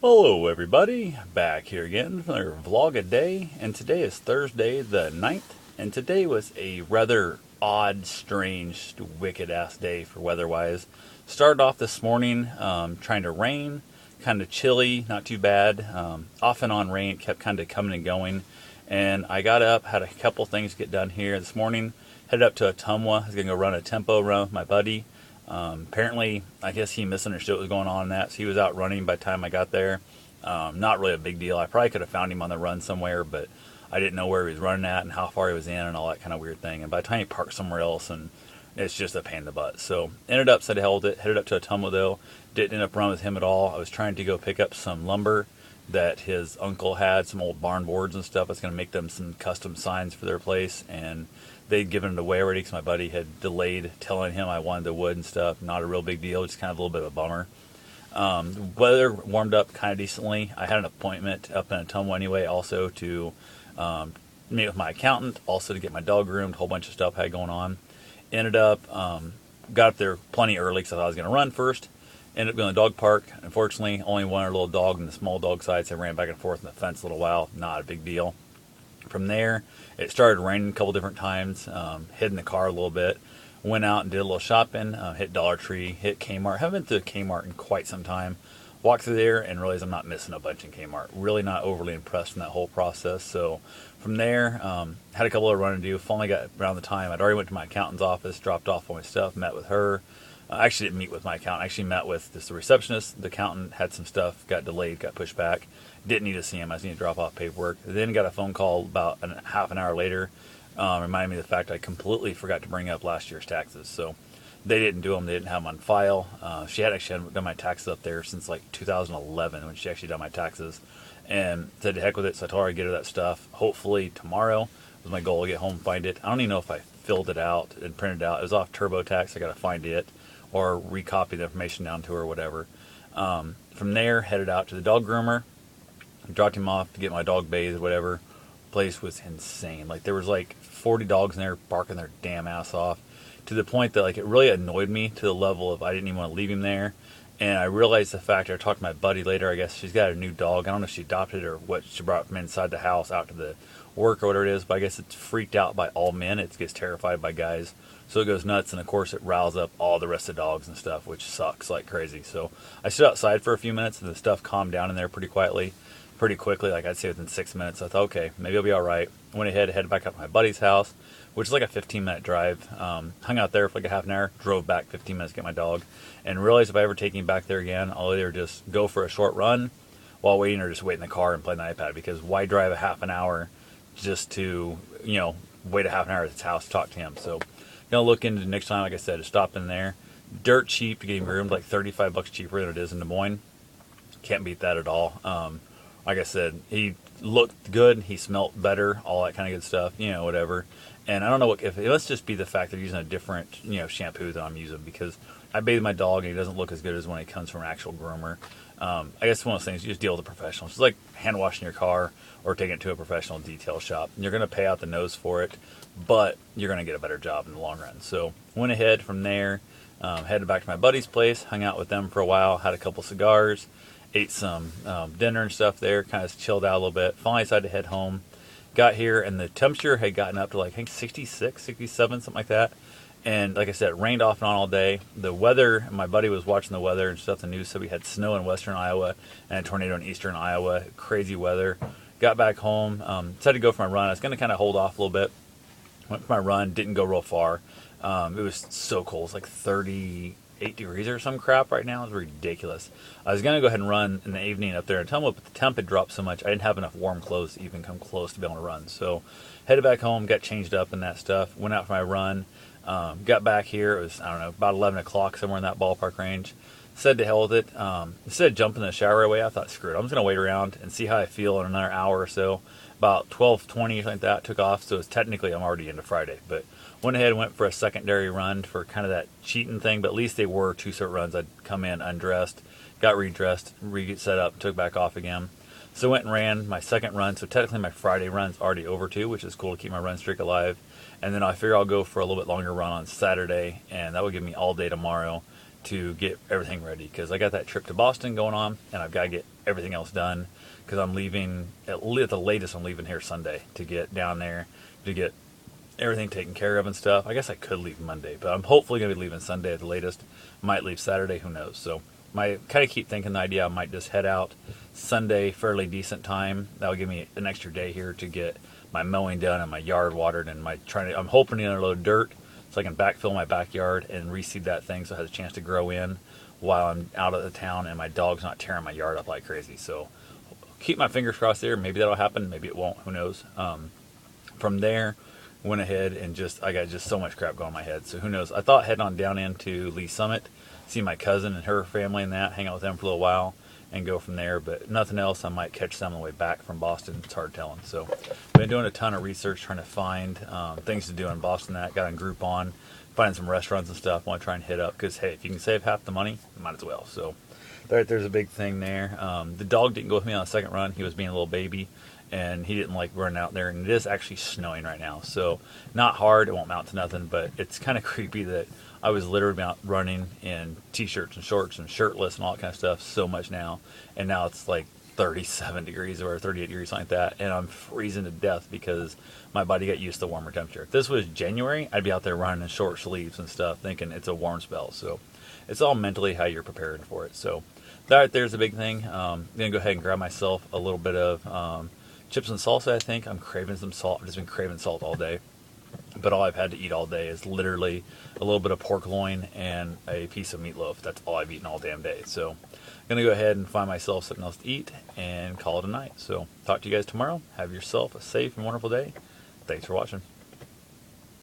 Hello everybody, back here again for another vlog a day, and today is Thursday the 9th, and today was a rather odd, strange, wicked ass day for weather-wise. Started off this morning trying to rain, kind of chilly, not too bad, off and on rain, kept kind of coming and going, and I got up, had a couple things to get done here this morning, headed up to Ottumwa. I was going to go run a tempo run with my buddy. Apparently, I guess he misunderstood what was going on in that, so he was out running by the time I got there. Not really a big deal. I probably could have found him on the run somewhere, but I didn't know where he was running at and how far he was in and all that kind of weird thing. And by the time he parked somewhere else, and it's just a pain in the butt. So ended up, said held it, headed up to Ottumwa though. Didn't end up running with him at all. I was trying to go pick up some lumber that his uncle had, some old barn boards and stuff. I was going to make them some custom signs for their place, and they'd given it away already because my buddy had delayed telling him I wanted the wood and stuff. Not a real big deal, just kind of a little bit of a bummer. The weather warmed up kind of decently. I had an appointment up in Ottumwa anyway, also to meet with my accountant, also to get my dog groomed, a whole bunch of stuff I had going on. Ended up, got up there plenty early because I thought I was going to run first. Ended up going to the dog park. Unfortunately, only one little dog in the small dog side, so I ran back and forth in the fence a little while. Not a big deal. From there, it started raining a couple different times. Hid in the car a little bit. Went out and did a little shopping. Hit Dollar Tree, hit Kmart. Haven't been to Kmart in quite some time. Walked through there and realized I'm not missing a bunch in Kmart. Really not overly impressed in that whole process. So from there, had a couple of run to do. Finally got around the time. I'd already went to my accountant's office, dropped off all my stuff, met with her. I actually didn't meet with my accountant. I actually met with just the receptionist. The accountant had some stuff, got delayed, got pushed back. Didn't need to see him. I just needed to drop off paperwork. Then got a phone call about half an hour later, reminding me of the fact I completely forgot to bring up last year's taxes. So they didn't do them. They didn't have them on file. She had actually hadn't done my taxes up there since like 2011 when she actually done my taxes, and said to heck with it. So I told her I'd get her that stuff. Hopefully tomorrow was my goal to get home, find it. I don't even know if I filled it out and printed it out. It was off TurboTax. I got to find it or recopy the information down to her or whatever. From there, headed out to the dog groomer. Dropped him off to get my dog bathed, whatever. Place was insane. Like, there was like 40 dogs in there barking their damn ass off, to the point that like it really annoyed me to the level of I didn't even want to leave him there. And I realized the fact, I talked to my buddy later, I guess she's got a new dog. I don't know if she adopted it or what she brought from inside the house out to the work or whatever it is, but I guess it's freaked out by all men. It gets terrified by guys. So it goes nuts, and of course it riles up all the rest of the dogs and stuff, which sucks like crazy. So I stood outside for a few minutes, and the stuff calmed down in there pretty quickly. Pretty quickly, like I'd say within 6 minutes. I thought, okay, maybe I'll be all right. Went ahead, headed back up to my buddy's house, which is like a 15-minute drive. Hung out there for like a half an hour, drove back 15 minutes to get my dog, and realized if I ever take him back there again, I'll either just go for a short run while waiting or just wait in the car and play on the iPad, because why drive a half an hour just to, wait a half an hour at his house to talk to him. So, gonna look into next time, like I said, to stop in there. Dirt cheap to get him groomed, like $35 cheaper than it is in Des Moines. Can't beat that at all. Like I said, he looked good, he smelt better, all that kind of good stuff, whatever. And I don't know if it must just be the fact they're using a different, shampoo that I'm using, because I bathe my dog and he doesn't look as good as when it comes from an actual groomer. I guess it's one of those things, you just deal with a professional. It's like hand washing your car or taking it to a professional detail shop. You're going to pay out the nose for it, but you're going to get a better job in the long run. So went ahead from there, headed back to my buddy's place, hung out with them for a while, had a couple cigars, ate some dinner and stuff there, kind of chilled out a little bit. Finally decided to head home. Got here, and the temperature had gotten up to like, I think 66, 67, something like that. And like I said, it rained off and on all day. The weather, my buddy was watching the weather and stuff, the news said we had snow in western Iowa and a tornado in eastern Iowa. Crazy weather. Got back home, decided to go for my run. I was going to kind of hold off a little bit. Went for my run, didn't go real far. It was so cold. It's like 38 degrees or some crap right now. It's ridiculous. I was going to go ahead and run in the evening up there in Ottumwa, but the temp had dropped so much, I didn't have enough warm clothes to even come close to be able to run. So headed back home, got changed up and that stuff, went out for my run, got back here. It was, I don't know, about 11 o'clock, somewhere in that ballpark range. Said to hell with it. Instead of jumping in the shower right away, I thought, screw it. I'm just going to wait around and see how I feel in another hour or so. About 12:20 or something like that, took off. So it's technically I'm already into Friday. But went ahead and went for a secondary run for kind of that cheating thing. But at least they were two separate runs. I'd come in undressed, got redressed, set up, took back off again. So went and ran my second run. So technically my Friday run's already over too, which is cool to keep my run streak alive. And then I figure I'll go for a little bit longer run on Saturday. And that would give me all day tomorrow to get everything ready, because I got that trip to Boston going on, and I've got to get everything else done, because I'm leaving at the latest. I'm leaving here Sunday to get down there to get everything taken care of and stuff. I guess I could leave Monday, but I'm hopefully going to be leaving Sunday at the latest. Might leave Saturday, who knows. So my kind of keep thinking the idea I might just head out Sunday, fairly decent time. That'll give me an extra day here to get my mowing done and my yard watered, and I'm hoping to unload dirt so I can backfill my backyard and reseed that thing so it has a chance to grow in while I'm out of the town and my dog's not tearing my yard up like crazy. So keep my fingers crossed there. Maybe that'll happen. Maybe it won't. Who knows? From there, went ahead and I got just so much crap going in my head. So who knows? I thought heading on down into Lee Summit, see my cousin and her family and that, hang out with them for a little while and go from there. But nothing else. I might catch some on the way back from Boston. It's hard telling. So been doing a ton of research trying to find things to do in Boston. That got on Groupon, finding some restaurants and stuff. Want to try and hit up because, hey, if you can save half the money, might as well. So there's a big thing there. The dog didn't go with me on the second run. He was being a little baby, and he didn't like running out there. And it is actually snowing right now, so not hard. It won't mount to nothing, but it's kind of creepy that I was literally out running in t-shirts and shorts and shirtless and all that kind of stuff so much now, and now it's like 37 degrees or 38 degrees, something like that, and I'm freezing to death because my body got used to warmer temperature. If this was January, I'd be out there running in short sleeves and stuff, thinking it's a warm spell. So it's all mentally how you're preparing for it. So that right there's a big thing. I'm gonna go ahead and grab myself a little bit of chips and salsa. I think I'm craving some salt. I've just been craving salt all day, but all I've had to eat all day is literally a little bit of pork loin and a piece of meatloaf. That's all I've eaten all damn day. So I'm going to go ahead and find myself something else to eat and call it a night. So talk to you guys tomorrow. Have yourself a safe and wonderful day. Thanks for watching.